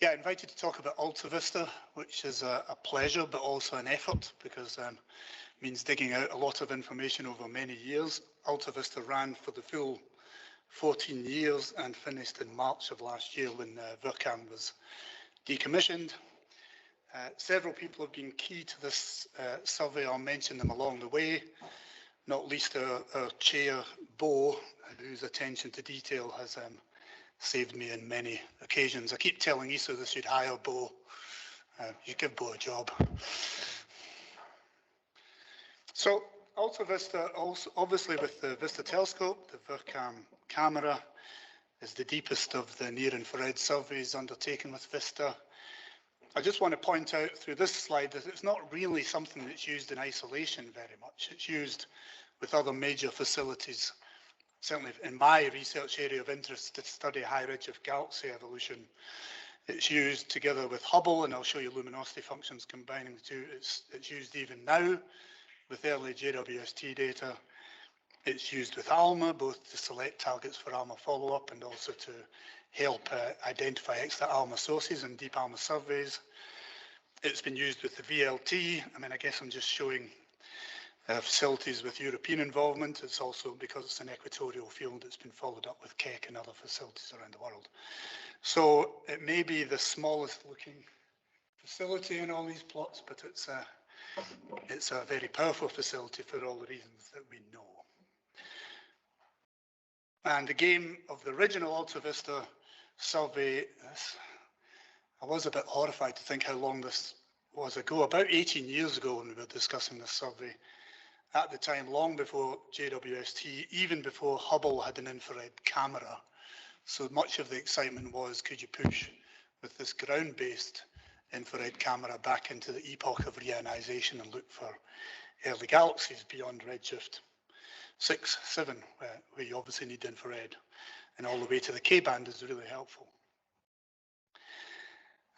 Yeah, invited to talk about Ultra-VISTA, which is a pleasure but also an effort because it means digging out a lot of information over many years. Ultra-VISTA ran for the full 14 years and finished in March of last year when VIRCAM was decommissioned. Several people have been key to this survey. I'll mention them along the way, not least our chair, Bo, whose attention to detail has saved me in many occasions. I keep telling ESO they should hire Bo. You give Bo a job. So Ultra-VISTA, also obviously with the VISTA telescope, the VIRCAM camera is the deepest of the near-infrared surveys undertaken with VISTA. I just want to point out through this slide that it's not really something that's used in isolation very much. It's used with other major facilities. Certainly in my research area of interest to study high redshift galaxy evolution, it's used together with Hubble, and I'll show you luminosity functions combining the two. It's used even now with early JWST data. It's used with ALMA, both to select targets for ALMA follow-up and also to help identify extra ALMA sources in deep ALMA surveys. It's been used with the VLT. I mean, I guess I'm just showing facilities with European involvement. It's also, because it's an equatorial field, it's been followed up with Keck and other facilities around the world. So it may be the smallest looking facility in all these plots, but it's a very powerful facility for all the reasons that we know. And the game of the original Ultra-VISTA survey, I was a bit horrified to think how long this was ago. About 18 years ago when we were discussing this survey, at the time, long before JWST, even before Hubble had an infrared camera. So much of the excitement was, could you push with this ground-based infrared camera back into the epoch of reionization and look for early galaxies beyond redshift 6, 7, where you obviously need infrared, and all the way to the K-band is really helpful.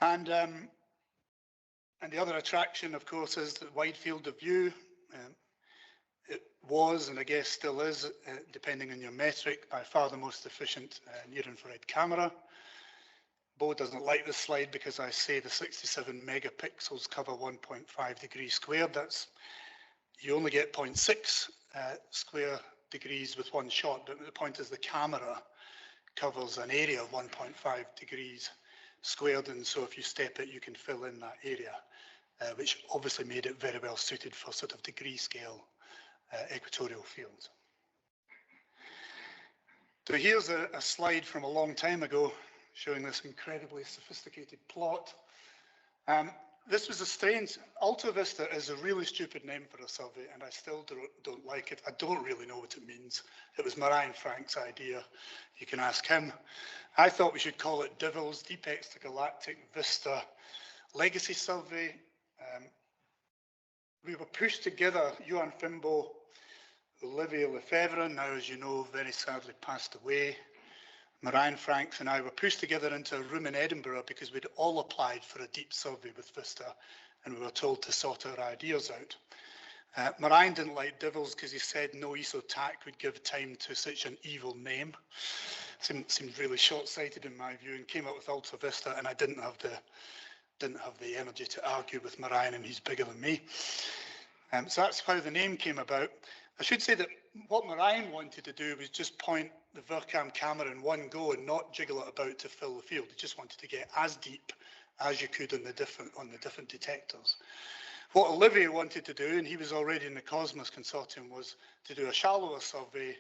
And the other attraction, of course, is the wide field of view. It was, and I guess still is, depending on your metric, by far the most efficient near-infrared camera. Bo doesn't like this slide because I say the 67 megapixels cover 1.5 degrees squared. That's, you only get 0.6 square degrees with one shot, but the point is the camera covers an area of 1.5 degrees squared, and so if you step it, you can fill in that area, which obviously made it very well suited for sort of degree scale equatorial fields. So here's a slide from a long time ago showing this incredibly sophisticated plot. This was a strange, Ultra-VISTA is a really stupid name for a survey, and I still don't like it. I don't really know what it means. It was Marianne Frank's idea. You can ask him. I thought we should call it DIVLS, Deep Extragalactic Vista Legacy Survey. We were pushed together, Johan Fimbo, Olivier Lefebvre, now as you know, very sadly passed away. Marianne Franks and I were pushed together into a room in Edinburgh because we'd all applied for a deep survey with VISTA, and we were told to sort our ideas out. Marianne didn't like DIVLS because he said no ESO TAC would give time to such an evil name. Seemed really short-sighted in my view, and came up with Ultra-VISTA, and I didn't have the energy to argue with Marianne, and he's bigger than me. So that's how the name came about. I should say that what Marianne wanted to do was just point the VIRCAM camera in one go and not jiggle it about to fill the field. He just wanted to get as deep as you could on the different detectors. What Olivier wanted to do, and he was already in the Cosmos Consortium, was to do a shallower survey,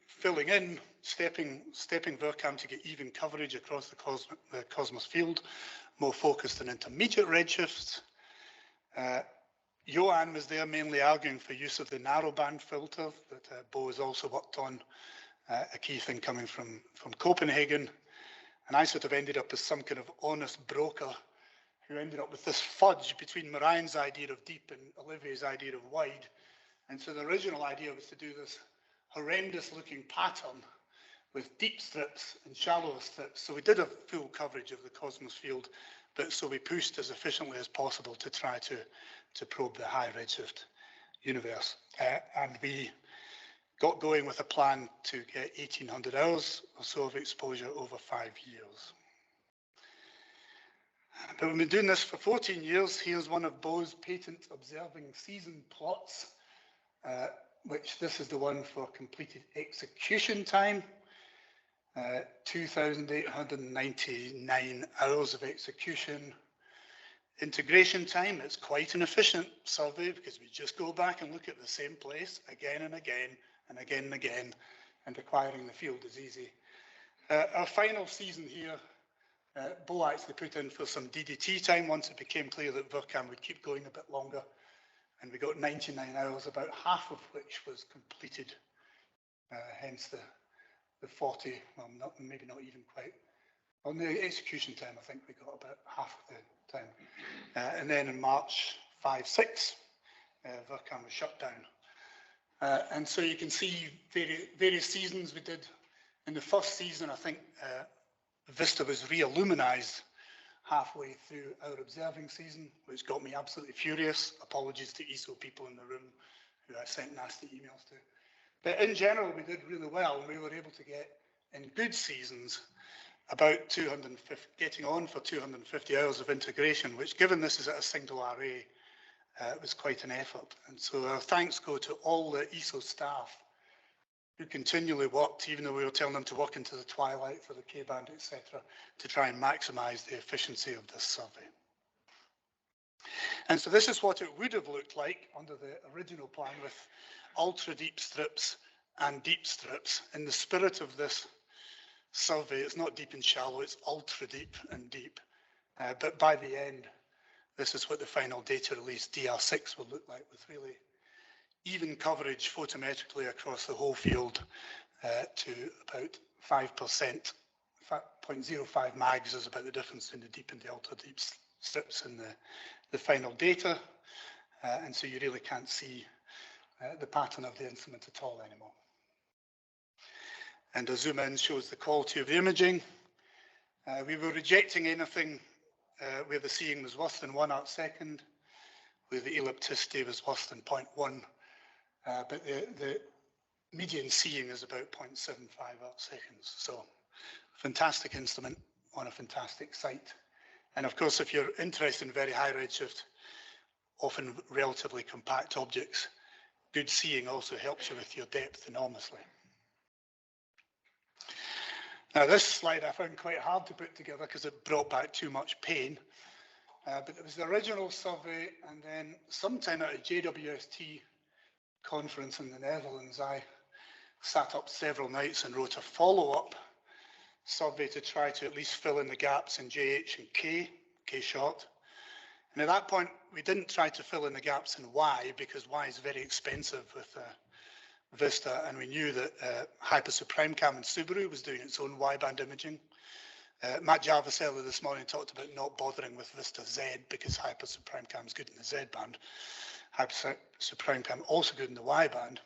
filling in, stepping VIRCAM to get even coverage across the Cosmos field, more focused on intermediate redshifts. Johan was there mainly arguing for use of the narrowband filter that Bo has also worked on, a key thing coming from Copenhagen. And I sort of ended up as some kind of honest broker who ended up with this fudge between Marianne's idea of deep and Olivier's idea of wide. And so the original idea was to do this horrendous looking pattern with deep strips and shallower strips. So we did a full coverage of the Cosmos field, but so we pushed as efficiently as possible to try to probe the high redshift universe. And we got going with a plan to get 1,800 hours or so of exposure over 5 years. But we've been doing this for 14 years. Here's one of Bo's patent observing season plots, which this is the one for completed execution time. 2,899 hours of execution. Integration time, it's quite an efficient survey because we just go back and look at the same place again and again and again and again, and acquiring the field is easy. Our final season here, Bo actually put in for some DDT time once it became clear that VRCAM would keep going a bit longer, and we got 99 hours, about half of which was completed, hence the 40, well, maybe not even quite. On the execution time, I think we got about half of the time. And then in March 5-6, VRCAM was shut down. And so you can see various seasons we did. In the first season, I think Vista was re-illuminized halfway through our observing season, which got me absolutely furious. Apologies to ESO people in the room who I sent nasty emails to. But in general, we did really well, and we were able to get, in good seasons, about 250, getting on for 250 hours of integration, which, given this is at a single RA, was quite an effort. And so our thanks go to all the ESO staff who continually worked, even though we were telling them to work into the twilight for the K-band, etc., to try and maximise the efficiency of this survey. And so this is what it would have looked like under the original plan with ultra deep strips and deep strips. In the spirit of this survey, it's not deep and shallow, it's ultra deep and deep. But by the end, this is what the final data release DR6 will look like, with really even coverage photometrically across the whole field to about 5%. 0.05 mags is about the difference in the deep and the ultra deep strips in the final data. And so you really can't see the pattern of the instrument at all anymore. And a zoom in shows the quality of the imaging. We were rejecting anything where the seeing was worse than 1 arc-second, where the ellipticity was worse than 0.1, but the median seeing is about 0.75 arc-seconds. So, fantastic instrument on a fantastic site. And of course, if you're interested in very high redshift, often relatively compact objects, good seeing also helps you with your depth enormously. Now, this slide I found quite hard to put together because it brought back too much pain. But it was the original survey, and then sometime at a JWST conference in the Netherlands, I sat up several nights and wrote a follow-up survey to try to at least fill in the gaps in JH and K short. And at that point, we didn't try to fill in the gaps in Y, because Y is very expensive with Vista, and we knew that HyperSuPrimeCam and Subaru was doing its own Y-band imaging. Matt Jarvis earlier this morning talked about not bothering with Vista Z because HyperSuPrimeCam is good in the Z band. HyperSuPrimeCam also good in the Y band.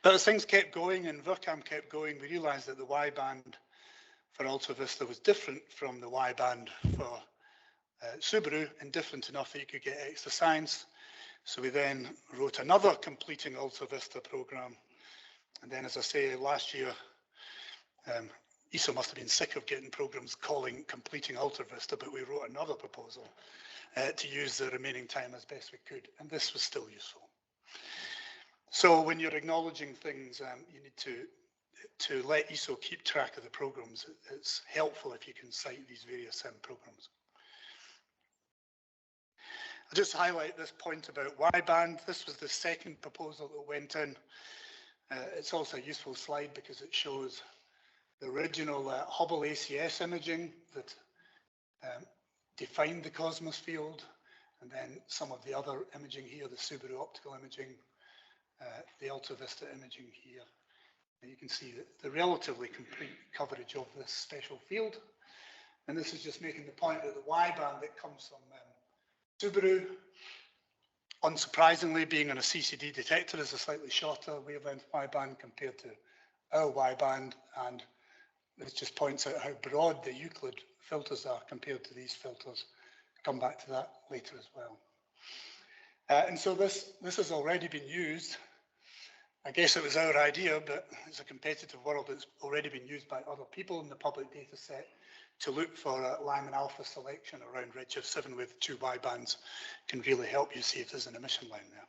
But as things kept going and VRCAM kept going, we realized that the Y band for Ultra-VISTA was different from the Y band for Subaru, and different enough that you could get extra science. So we then wrote another completing Ultra-VISTA program. And then, as I say, last year, ESO must have been sick of getting programs calling completing Ultra-VISTA, but we wrote another proposal to use the remaining time as best we could. And this was still useful. So when you're acknowledging things, you need to let ESO keep track of the programs. It's helpful if you can cite these various programs. I'll just highlight this point about Y-band. This was the second proposal that went in. It's also a useful slide because it shows the original Hubble ACS imaging that defined the Cosmos field, and then some of the other imaging here, the Subaru optical imaging, the Ultra-VISTA imaging here. And you can see the relatively complete coverage of this special field. And this is just making the point that the Y-band that comes from Subaru, unsurprisingly, being on a CCD detector, is a slightly shorter wavelength Y-band compared to our Y-band, and this just points out how broad the Euclid filters are compared to these filters. I'll come back to that later as well. And so this has already been used I guess it was our idea, but it's a competitive world that's already been used by other people in the public data set to look for a Lyman alpha selection around redshift 7 with 2 Y bands can really help you see if there's an emission line there.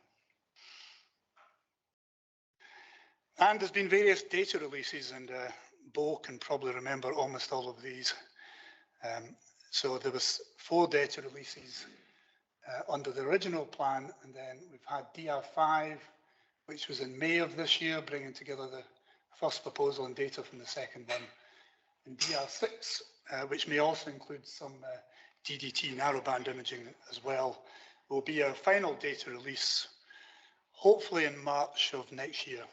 And there's been various data releases, and Bo can probably remember almost all of these. So there was 4 data releases under the original plan, and then we've had DR5, which was in May of this year, bringing together the first proposal and data from the second one, and DR6, which may also include some DDT narrowband imaging as well, will be our final data release, hopefully in March of next year.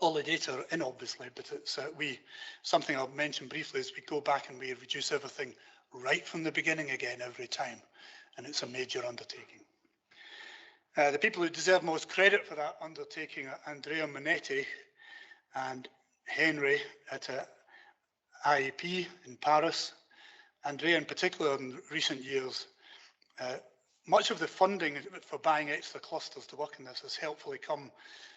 All the data are in, obviously, but it's something I'll mention briefly is we go back and we reduce everything right from the beginning again every time, and it's a major undertaking. The people who deserve most credit for that undertaking are Andrea Monetti and Henry at IEP in Paris. Andrea in particular in recent years, much of the funding for buying extra clusters to work on this has helpfully come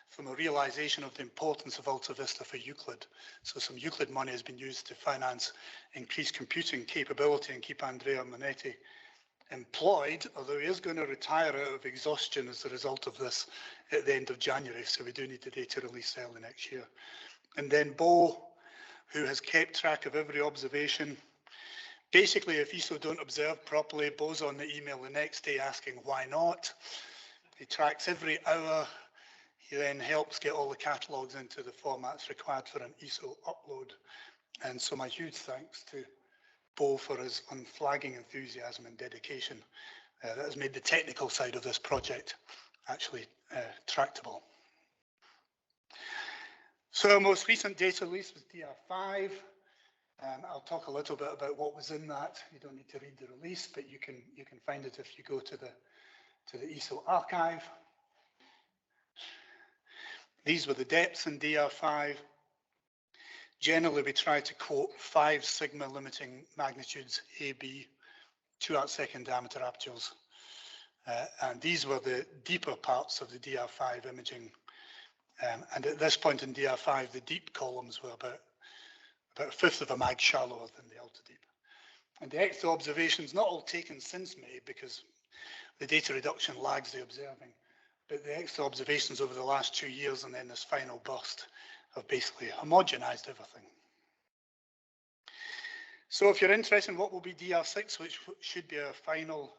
from a realization of the importance of Ultra-VISTA for Euclid. So some Euclid money has been used to finance increased computing capability and keep Andrea Monetti employed, although he is going to retire out of exhaustion as a result of this at the end of January, so we do need the data release early next year. And then Bo, who has kept track of every observation. Basically, if ESO don't observe properly, Bo's on the email the next day asking why not. He tracks every hour. He then helps get all the catalogues into the formats required for an ESO upload. And so my huge thanks to Bo for his unflagging enthusiasm and dedication that has made the technical side of this project actually tractable. So our most recent data release was DR5. I'll talk a little bit about what was in that. You don't need to read the release, but you can find it if you go to the ESO archive. These were the depths in DR5. Generally, we try to quote 5 sigma limiting magnitudes A, B, 2 arcsecond diameter apertures. And these were the deeper parts of the DR5 imaging. And at this point in DR5, the deep columns were about a fifth of a mag shallower than the ultra deep. And the extra observations, not all taken since May because the data reduction lags the observing, but the extra observations over the last 2 years and then this final burst have basically homogenized everything. So if you're interested in what will be DR6, which should be our final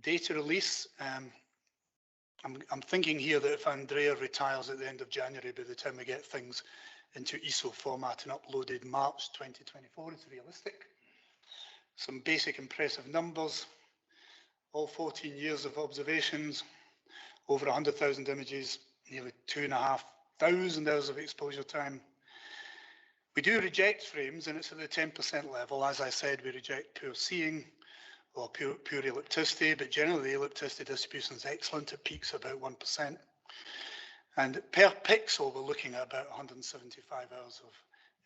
data release, I'm thinking here that if Andrea retires at the end of January, by the time we get things into ESO format and uploaded March 2024, it's realistic. Some basic impressive numbers, all 14 years of observations, over 100,000 images, nearly 2,500 hours of exposure time. We do reject frames, and it's at the 10% level. As I said, we reject pure seeing or pure ellipticity, but generally the ellipticity distribution is excellent. It peaks about 1%. And per pixel, we're looking at about 175 hours of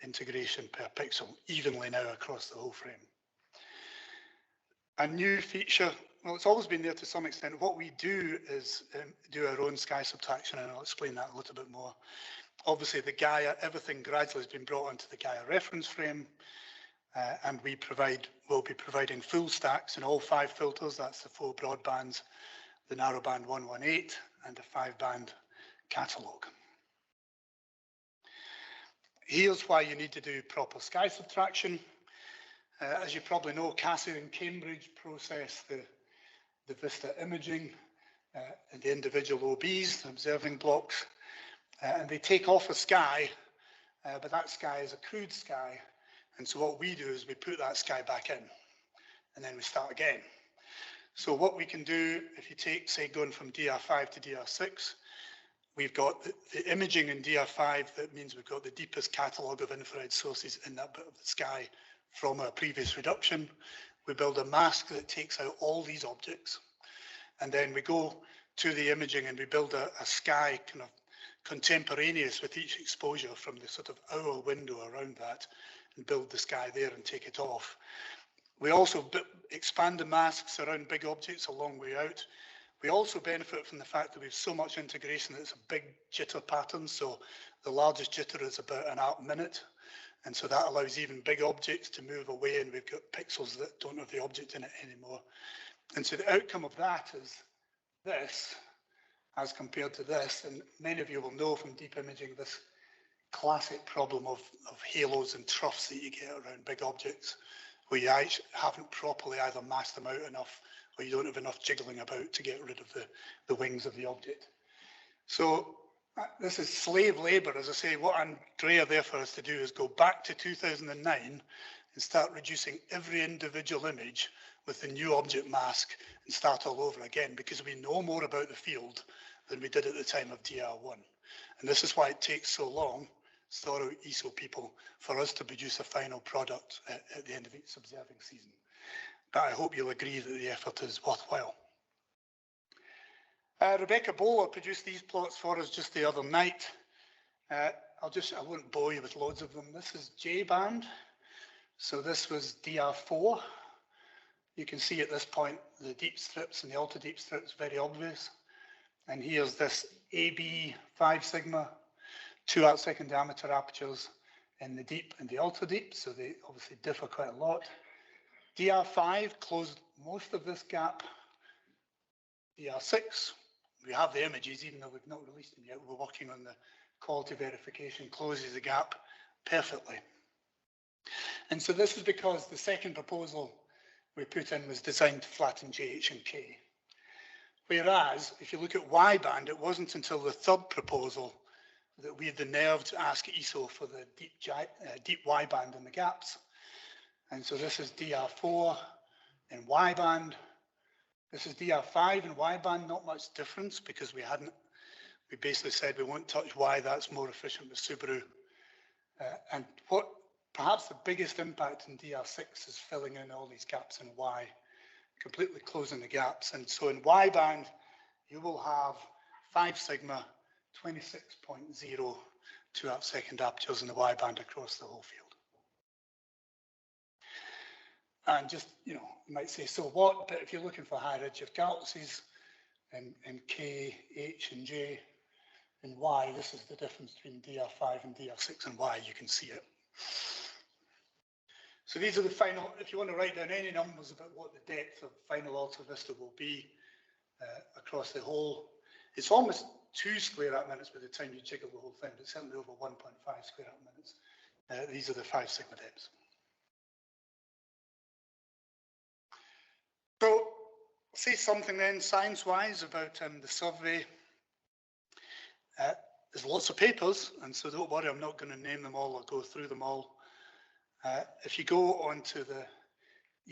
integration per pixel, evenly now across the whole frame. A new feature, well, it's always been there to some extent. What we do is do our own sky subtraction, and I'll explain that a little bit more. Obviously, the Gaia, everything gradually has been brought onto the Gaia reference frame, and we'll be providing full stacks in all 5 filters. That's the 4 broadbands, the narrowband 118, and the 5-band catalogue. Here's why you need to do proper sky subtraction. As you probably know, Cassie and Cambridge process the VISTA imaging and the individual OBs, the observing blocks, and they take off a sky, but that sky is a crude sky. And so what we do is we put that sky back in, and then we start again. So what we can do, if you take, say, going from DR5 to DR6, we've got the imaging in DR5. That means we've got the deepest catalogue of infrared sources in that bit of the sky from our previous reduction. We build a mask that takes out all these objects. And then we go to the imaging and we build a sky kind of contemporaneous with each exposure from the sort of hour window around that, and build the sky there and take it off. We also expand the masks around big objects a long way out. We also benefit from the fact that we have so much integration that it's a big jitter pattern. So the largest jitter is about an arc minute. And so that allows even big objects to move away, and we've got pixels that don't have the object in it anymore. And so the outcome of that is this as compared to this. And many of you will know from deep imaging this classic problem of halos and troughs that you get around big objects, where you actually haven't properly either masked them out enough, or you don't have enough jiggling about to get rid of the wings of the object. So this is slave labor. As I say, what Andrea therefore has to do is go back to 2009 and start reducing every individual image with the new object mask and start all over again, because we know more about the field than we did at the time of DR1. And this is why it takes so long, thorough ESO people, for us to produce a final product at the end of each observing season. But I hope you'll agree that the effort is worthwhile. Rebecca Bowler produced these plots for us just the other night. I won't bore you with loads of them. This is J-band. So this was DR4. You can see at this point the deep strips and the ultra deep strips very obvious. And here's this AB 5 sigma, 2 arc-second diameter apertures in the deep and the ultra deep. So they obviously differ quite a lot. DR5 closed most of this gap. DR6, we have the images, even though we've not released them yet. We're working on the quality verification, closes the gap perfectly. And so this is because the second proposal we put in was designed to flatten JH and K. Whereas, if you look at Y-band, it wasn't until the third proposal that we had the nerve to ask ESO for the deep Y-band in the gaps. And so this is DR4 in Y-band. This is DR5 and Y-band, not much difference because we basically said we won't touch Y, that's more efficient with Subaru. And what perhaps the biggest impact in DR6 is filling in all these gaps in Y, completely closing the gaps. And so in Y-band, you will have 5 sigma, 26.0 2 arc-second apertures in the Y-band across the whole field. And just, you might say, so what? But if you're looking for high redshift galaxies in K, H, and J, and Y, this is the difference between DR5 and DR6 and Y. You can see it. So these are the final, if you want to write down any numbers about what the depth of final Ultra-VISTA will be across the whole, it's almost 2 square arc minutes by the time you jiggle the whole thing, but certainly over 1.5 square arc minutes. These are the 5 sigma depths. So, say something then science-wise about the survey. There's lots of papers, and so don't worry, I'm not going to name them all or go through them all. If you go onto the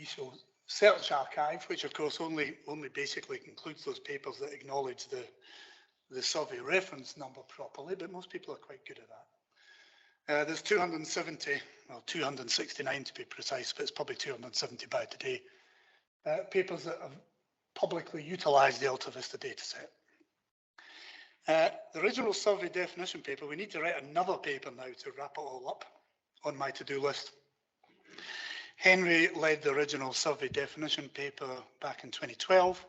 ESO Search Archive, which of course only basically includes those papers that acknowledge the survey reference number properly, but most people are quite good at that. There's 270, well 269 to be precise, but it's probably 270 by today. Papers that have publicly utilised the Ultra-VISTA dataset. The original survey definition paper, we need to write another paper now to wrap it all up on my to-do list. Henry led the original survey definition paper back in 2012.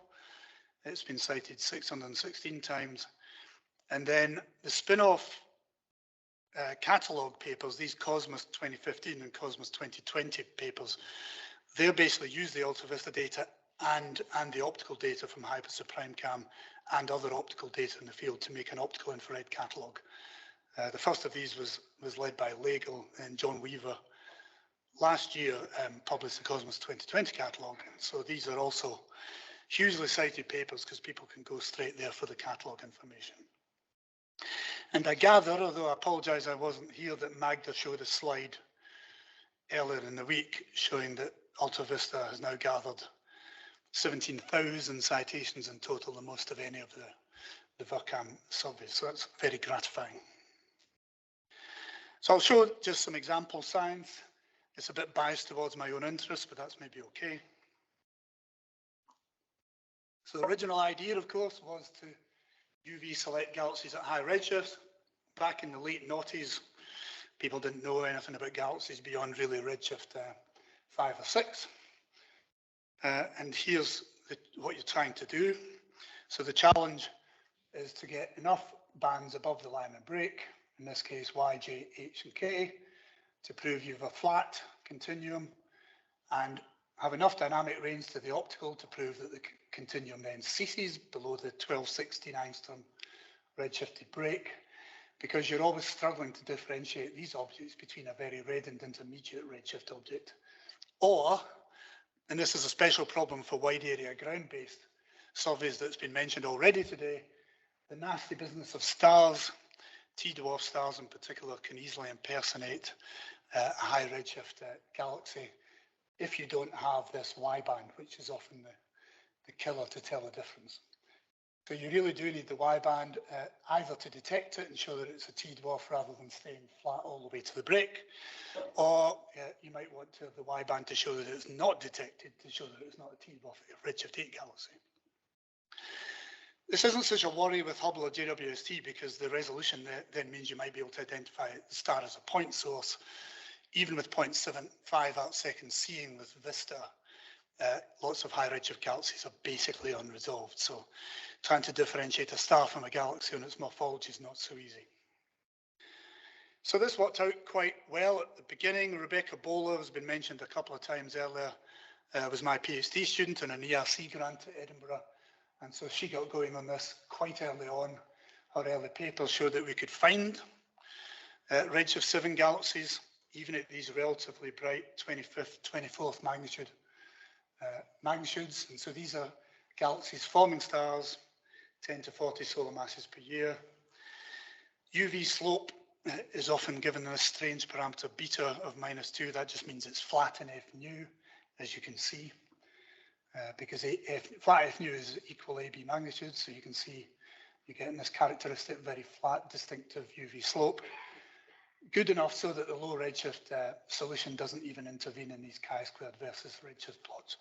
It's been cited 616 times. And then the spin-off catalogue papers, these Cosmos 2015 and Cosmos 2020 papers, they basically use the Ultra-VISTA data and the optical data from Hypersa PrimeCam and other optical data in the field to make an optical infrared catalogue. The first of these was led by Legel and John Weaver. Last year published the Cosmos 2020 catalogue. So these are also hugely cited papers because people can go straight there for the catalogue information. And I gather, although I apologise I wasn't here, that Magda showed a slide earlier in the week showing that Ultra-VISTA has now gathered 17,000 citations in total, the most of any of the VIRCAM surveys. So that's very gratifying. So I'll show just some example science. It's a bit biased towards my own interests, but that's maybe okay. So the original idea, of course, was to UV select galaxies at high redshifts. Back in the late noughties, people didn't know anything about galaxies beyond really redshift 5 or 6. And here's what you're trying to do. So the challenge is to get enough bands above the Lyman break, in this case Y, J, H and K, to prove you have a flat continuum, and have enough dynamic range to the optical to prove that the continuum then ceases below the 1260 angstrom redshifted break, because you're always struggling to differentiate these objects between a very red and intermediate redshift object. Or, and this is a special problem for wide area ground-based surveys that's been mentioned already today, the nasty business of stars, T-dwarf stars in particular, can easily impersonate a high redshift galaxy if you don't have this Y band, which is often the killer to tell the difference. So you really do need the Y band either to detect it and show that it's a T-dwarf rather than staying flat all the way to the break, or you might want to have the Y band to show that it's not detected, to show that it's not a T-dwarf redshift 8 galaxy. This isn't such a worry with Hubble or JWST because the resolution then means you might be able to identify the star as a point source, even with 0.75 arcseconds seeing with VISTA. Lots of high redshift galaxies are basically unresolved, so trying to differentiate a star from a galaxy on its morphology is not so easy. So this worked out quite well at the beginning. Rebecca Bowler has been mentioned a couple of times earlier, was my PhD student in an ERC grant at Edinburgh, and so she got going on this quite early on. Her early papers showed that we could find redshift 7 galaxies, even at these relatively bright 25th, 24th magnitudes. And so these are galaxies forming stars, 10 to 40 solar masses per year. UV slope is often given this strange parameter beta of -2. That just means it's flat in F nu, as you can see, because flat F nu is equal AB magnitude. So you can see you're getting this characteristic, very flat, distinctive UV slope. Good enough so that the low redshift solution doesn't even intervene in these chi-squared versus redshift plots.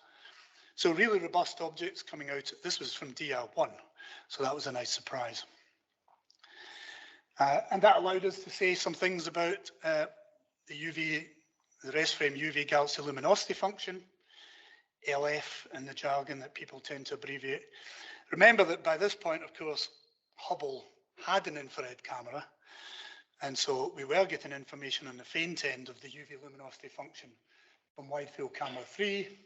So really robust objects coming out. This was from DR1, so that was a nice surprise. And that allowed us to say some things about the rest frame UV galaxy luminosity function, LF in the jargon that people tend to abbreviate. Remember that by this point, of course, Hubble had an infrared camera, and so we were getting information on the faint end of the UV luminosity function from Wide Field Camera 3,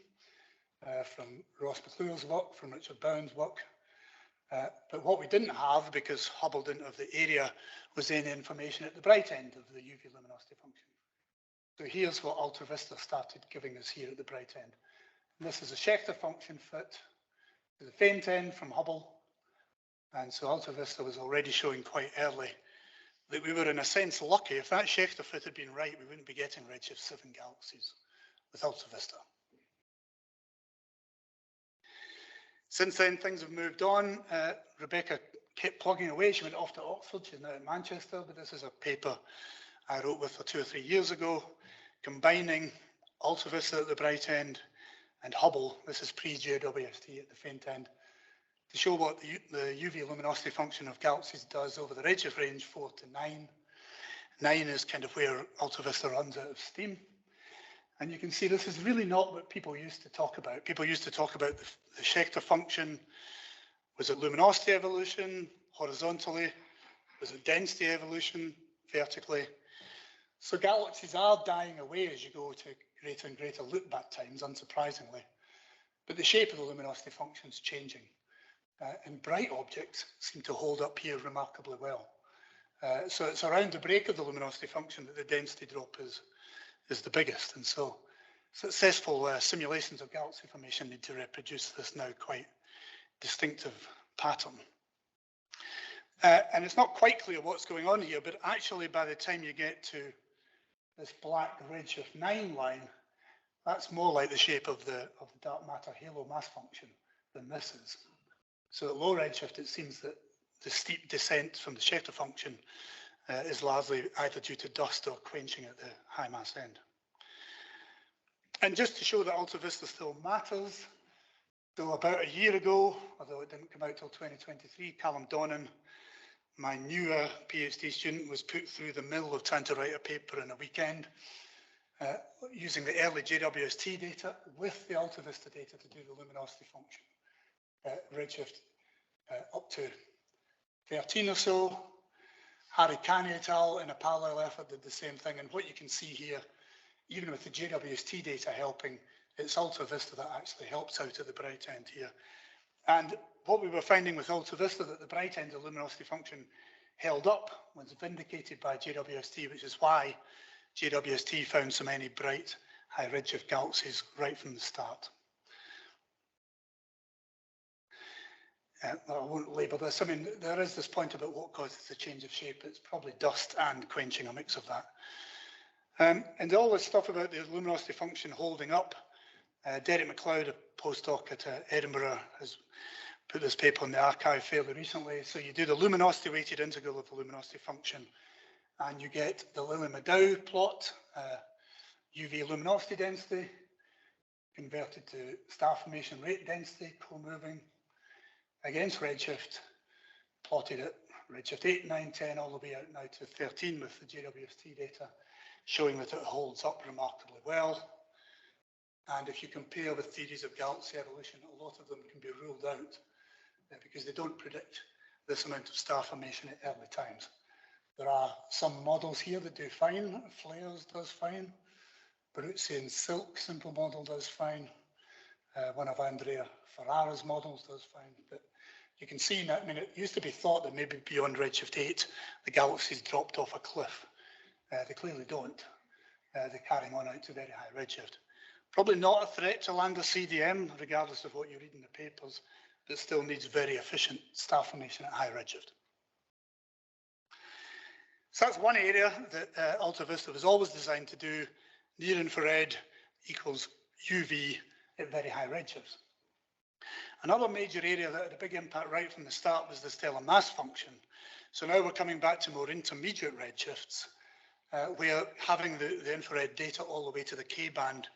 from Ross McClure's work, from Richard Bound's work. But what we didn't have, because Hubble didn't have the area, was any information at the bright end of the UV luminosity function. So here's what Ultra-VISTA started giving us here at the bright end. And this is a Schechter function fit to the faint end from Hubble. And so Ultra-VISTA was already showing quite early that we were in a sense lucky. If that Schechter fit had been right, we wouldn't be getting redshift 7 galaxies with Ultra-VISTA. Since then, things have moved on. Rebecca kept plugging away. She went off to Oxford. She's now at Manchester, but this is a paper I wrote with her 2 or 3 years ago, combining Ultra-VISTA at the bright end and Hubble. This is pre-JWST at the faint end, to show what the UV luminosity function of galaxies does over the redshift range 4 to 9. 9 is kind of where Ultra-VISTA runs out of steam. And you can see this is really not what people used to talk about. People used to talk about the Schechter function. Was it luminosity evolution horizontally? Was it density evolution vertically? So galaxies are dying away as you go to greater and greater loopback times, unsurprisingly. But the shape of the luminosity function is changing. And bright objects seem to hold up here remarkably well. So it's around the break of the luminosity function that the density drop is the biggest. And so successful simulations of galaxy formation need to reproduce this now quite distinctive pattern. And it's not quite clear what's going on here, but actually by the time you get to this black redshift 9 line, that's more like the shape of the dark matter halo mass function than this is. So at low redshift, it seems that the steep descent from the Schechter function is largely either due to dust or quenching at the high mass end. And just to show that Ultra-VISTA still matters, so about a year ago, although it didn't come out till 2023, Callum Donnan, my newer PhD student, was put through the mill of trying to write a paper in a weekend using the early JWST data with the Ultra-VISTA data to do the luminosity function, redshift up to 13 or so. Harry Canny et al. In a parallel effort did the same thing. And what you can see here, even with the JWST data helping, it's Ultra-VISTA that actually helps out at the bright end here. And what we were finding with Ultra-VISTA, that the bright end of luminosity function held up, was vindicated by JWST, which is why JWST found so many bright high redshift galaxies right from the start. I won't labour this. I mean, there is this point about what causes the change of shape. It's probably dust and quenching, a mix of that. And all this stuff about the luminosity function holding up, Derek MacLeod, a postdoc at Edinburgh, has put this paper in the archive fairly recently. So you do the luminosity weighted integral of the luminosity function, and you get the Lillie-Maddow plot, UV luminosity density, converted to star formation rate density, co-moving, against redshift, plotted at redshift 8, 9, 10, all the way out now to 13 with the JWST data, showing that it holds up remarkably well. And if you compare with theories of galaxy evolution, a lot of them can be ruled out because they don't predict this amount of star formation at early times. There are some models here that do fine. Flares does fine. Baruzzi and Silk simple model does fine. One of Andrea Ferrara's models does fine. But you can see now, I mean, it used to be thought that maybe beyond redshift 8, the galaxies dropped off a cliff. They clearly don't. They're carrying on out to very high redshift. Probably not a threat to Lambda CDM, regardless of what you read in the papers, but still needs very efficient star formation at high redshift. So that's one area that Ultra-VISTA was always designed to do. Near infrared equals UV at very high redshifts. Another major area that had a big impact right from the start was the stellar mass function. So now we're coming back to more intermediate redshifts, where having the infrared data all the way to the K-band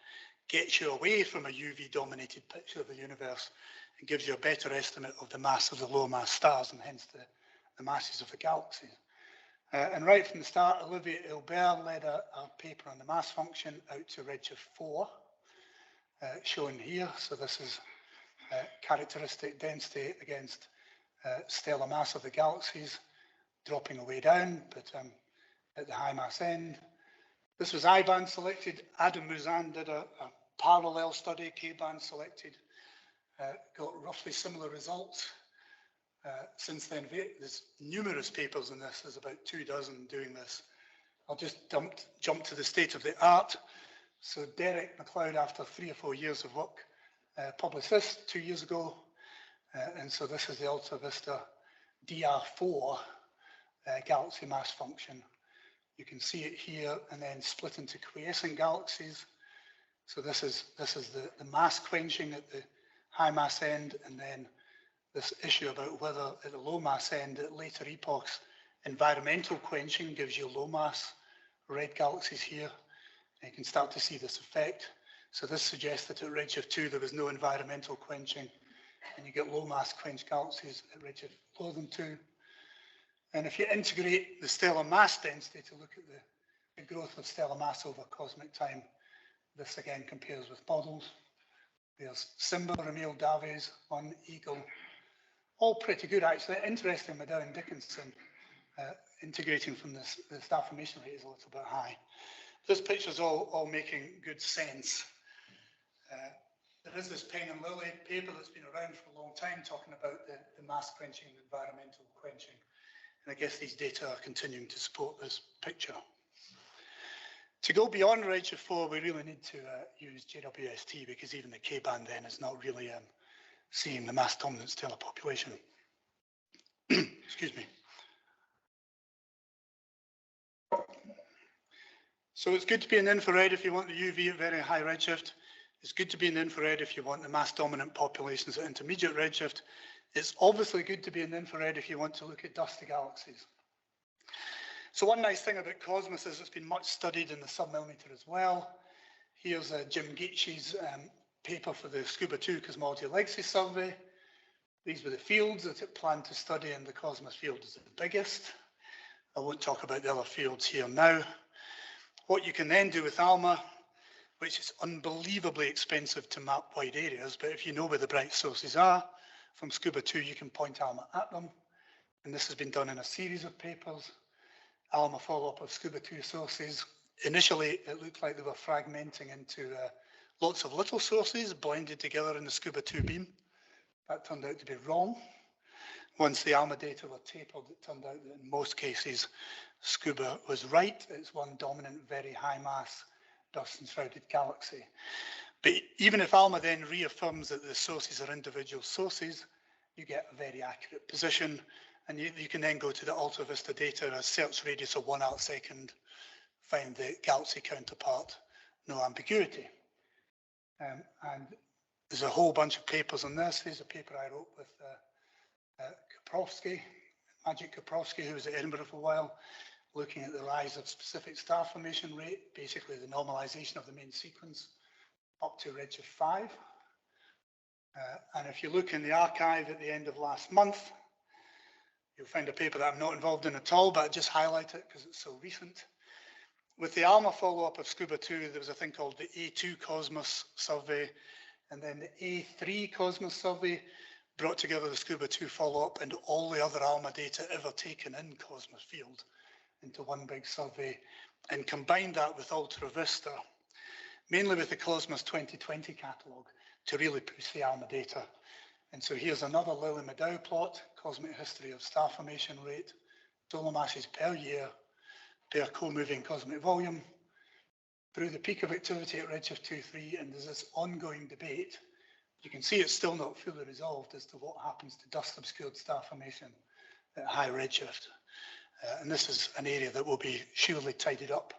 gets you away from a UV-dominated picture of the universe and gives you a better estimate of the mass of the low mass stars and hence the masses of the galaxies. And right from the start, Olivier Hilbert led a paper on the mass function out to redshift 4, shown here. So this is characteristic density against stellar mass of the galaxies, dropping away down, but at the high mass end. This was I-band selected. Adam Mouzan did a parallel study, K-band selected, got roughly similar results. Since then, there's numerous papers in this. There's about 24 doing this. I'll just jump to the state of the art. So Derek MacLeod, after 3 or 4 years of work, published this 2 years ago. And so this is the Ultra-VISTA DR4 galaxy mass function. You can see it here and then split into quiescent galaxies. So this is the mass quenching at the high mass end, and then this issue about whether at the low mass end at later epochs, environmental quenching gives you low mass red galaxies here. And you can start to see this effect. So this suggests that at redshift 2 there was no environmental quenching, and you get low mass quenched galaxies at redshift lower than 2. And if you integrate the stellar mass density to look at the growth of stellar mass over cosmic time, this again compares with models. There's Simba, Ramil Davies, One Eagle, all pretty good actually. Interesting, Maddow and Dickinson integrating from this, the star formation rate is a little bit high. This picture's all making good sense. There is this Payne and Lillie paper that's been around for a long time talking about the mass quenching and environmental quenching. And I guess these data are continuing to support this picture. To go beyond redshift 4, we really need to use JWST because even the K-band then is not really seeing the mass dominant stellar population. Excuse me. So it's good to be in infrared if you want the UV at very high redshift. It's good to be in infrared if you want the mass dominant populations at intermediate redshift. It's obviously good to be in infrared if you want to look at dusty galaxies. So one nice thing about Cosmos is it's been much studied in the submillimeter as well. Here's Jim Gaethje's paper for the Scuba 2 Cosmology Legacy Survey. These were the fields that it planned to study, and the Cosmos field is the biggest. I won't talk about the other fields here now. What you can then do with ALMA, which is unbelievably expensive to map wide areas, but if you know where the bright sources are, from Scuba 2, you can point ALMA at them. And this has been done in a series of papers. ALMA follow-up of Scuba 2 sources. Initially, it looked like they were fragmenting into lots of little sources blended together in the Scuba 2 beam. That turned out to be wrong. Once the ALMA data were tapered, it turned out that in most cases, Scuba was right. It's one dominant, very high mass, dust enshrouded galaxy. But even if ALMA then reaffirms that the sources are individual sources, you get a very accurate position, and you can then go to the Ultra-VISTA data, a search radius of 1 arcsecond, find the galaxy counterpart, no ambiguity. And there's a whole bunch of papers on this. Here's a paper I wrote with Magic Kaprovsky, who was at Edinburgh for a while, looking at the rise of specific star formation rate, basically the normalization of the main sequence up to redshift 5. And if you look in the archive at the end of last month, you'll find a paper that I'm not involved in at all, but I just highlight it because it's so recent. With the ALMA follow-up of Scuba 2, there was a thing called the A2 Cosmos survey, and then the A3 Cosmos survey brought together the Scuba 2 follow-up and all the other ALMA data ever taken in Cosmos field into one big survey, and combined that with Ultra-VISTA, mainly with the Cosmos 2020 catalogue, to really push the ALMA data. And so here's another Lilly-Maddow plot, cosmic history of star formation rate, solar masses per year, per co-moving cosmic volume, through the peak of activity at redshift 2-3, and there's this ongoing debate. You can see it's still not fully resolved as to what happens to dust-obscured star formation at high redshift. And this is an area that will be surely tidied up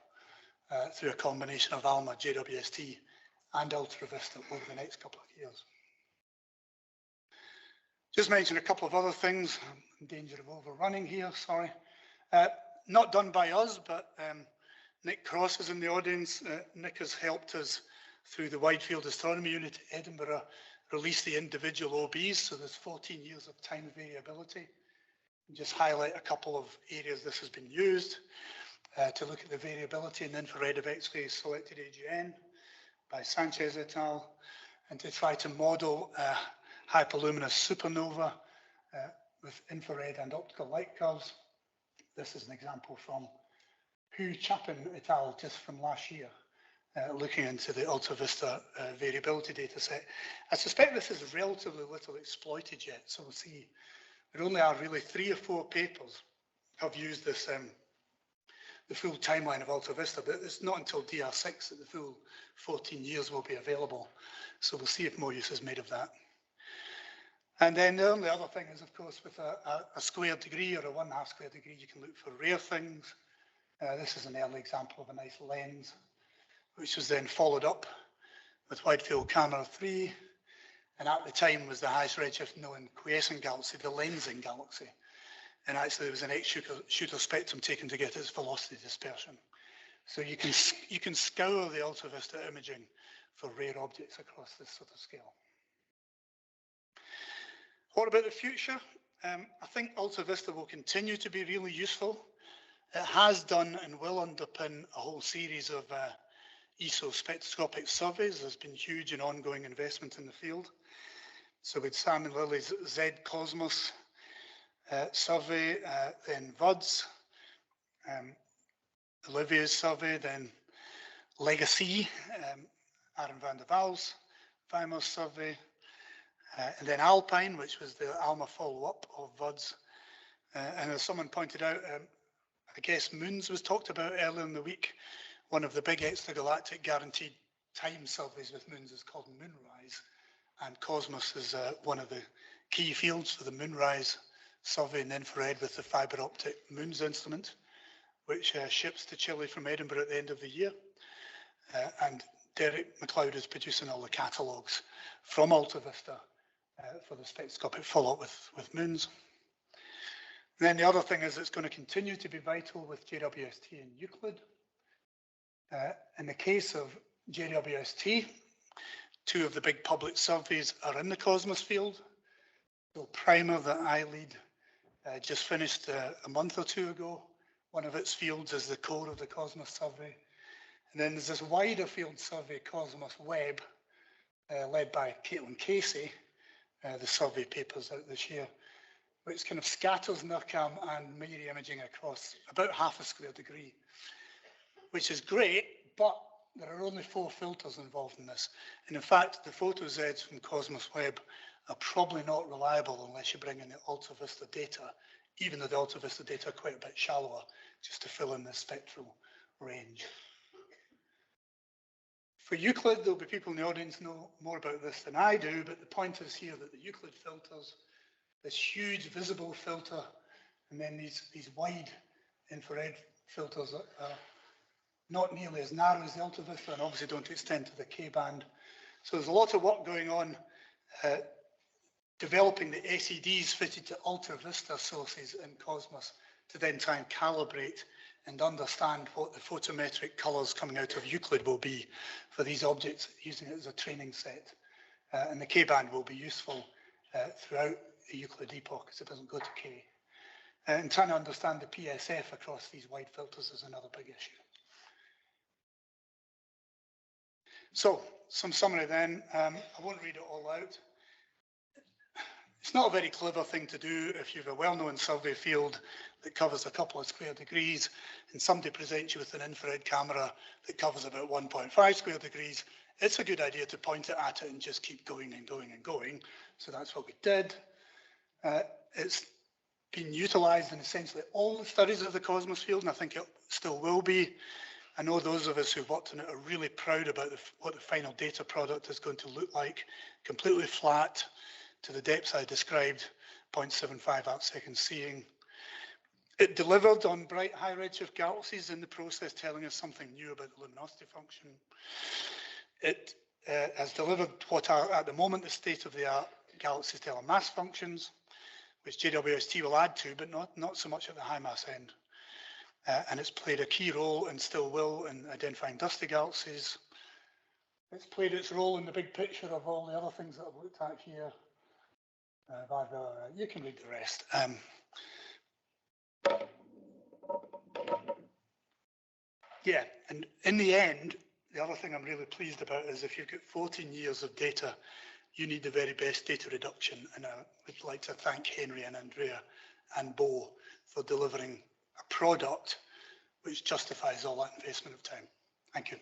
through a combination of ALMA, JWST, and Ultra-VISTA over the next couple of years. Just mention a couple of other things. I'm in danger of overrunning here, sorry. Not done by us, but Nick Cross is in the audience. Nick has helped us through the Wide Field Astronomy Unit at Edinburgh release the individual OBs, so there's 14 years of time variability. And just highlight a couple of areas this has been used to look at the variability in infrared of X-ray selected AGN by Sanchez et al., and to try to model hyperluminous supernova with infrared and optical light curves. This is an example from Hu Chapin et al. Just from last year, looking into the Ultra-VISTA variability data set. I suspect this is relatively little exploited yet, so we'll see. There only are really 3 or 4 papers have used this, the full timeline of Ultra-VISTA, but it's not until DR6 that the full 14 years will be available. So we'll see if more use is made of that. And then the only other thing is, of course, with a square degree or a 1/2 square degree, you can look for rare things. This is an early example of a nice lens, which was then followed up with Wide Field Camera 3, and at the time was the highest redshift known quiescent galaxy, the lensing galaxy. And actually there was an X-shooter spectrum taken to get its velocity dispersion. So you can scour the Ultra-VISTA imaging for rare objects across this sort of scale. What about the future? I think Ultra-VISTA will continue to be really useful. It has done and will underpin a whole series of ESO spectroscopic surveys. There's been huge and ongoing investment in the field. So with Sam and Lily's Z Cosmos survey, then VUDS, Olivier's survey, then Legacy, Aaron van der Waals, VIMOS survey, and then Alpine, which was the ALMA follow-up of VUDS. And as someone pointed out, I guess Moons was talked about earlier in the week. One of the big extragalactic guaranteed time surveys with Moons is called Moonrise, and Cosmos is one of the key fields for the Moonrise survey in infrared with the fiber optic Moons instrument, which ships to Chile from Edinburgh at the end of the year. And Derek McLeod is producing all the catalogues from Ultra-VISTA for the spectroscopic follow-up with Moons. And then the other thing is it's going to continue to be vital with JWST and Euclid. In the case of JWST, 2 of the big public surveys are in the Cosmos field. So Primer, that I lead, just finished a month or 2 ago. One of its fields is the core of the Cosmos survey. And then there's this wider field survey, Cosmos Web, led by Caitlin Casey, the survey papers out this year, which kind of scatters NIRCam and MIRI imaging across about half a square degree, which is great, but there are only 4 filters involved in this. And in fact, the PhotoZs from Cosmos Web are probably not reliable unless you bring in the Ultra-VISTA data, even though the Ultra-VISTA data are quite a bit shallower, just to fill in the spectral range. For Euclid, there'll be people in the audience know more about this than I do, but the point is here that the Euclid filters, this huge visible filter, and then these wide infrared filters are not nearly as narrow as the Ultra-VISTA and obviously don't extend to the K-band. So there's a lot of work going on developing the SEDs fitted to Ultra-VISTA sources in Cosmos to then try and calibrate and understand what the photometric colours coming out of Euclid will be for these objects, using it as a training set. And the K-band will be useful throughout the Euclid epoch, because it doesn't go to K. And trying to understand the PSF across these wide filters is another big issue. So, some summary then. I won't read it all out. It's not a very clever thing to do if you have a well-known survey field that covers a couple of square degrees and somebody presents you with an infrared camera that covers about 1.5 square degrees. It's a good idea to point it at it and just keep going and going and going. So that's what we did. It's been utilised in essentially all the studies of the Cosmos field, and I think it still will be. I know those of us who've worked on it are really proud about what the final data product is going to look like, completely flat to the depths I described, 0.75 arc-second seeing. It delivered on bright high redshift galaxies in the process, telling us something new about the luminosity function. It has delivered what are at the moment the state-of-the-art galaxy stellar mass functions, which JWST will add to, but not so much at the high mass end. And it's played a key role and still will in identifying dusty galaxies. It's played its role in the big picture of all the other things that I've looked at here. You can read the rest. Yeah, and in the end, the other thing I'm really pleased about is if you've got 14 years of data, you need the very best data reduction. And I would like to thank Henry and Andrea and Bo for delivering a product which justifies all that investment of time. Thank you.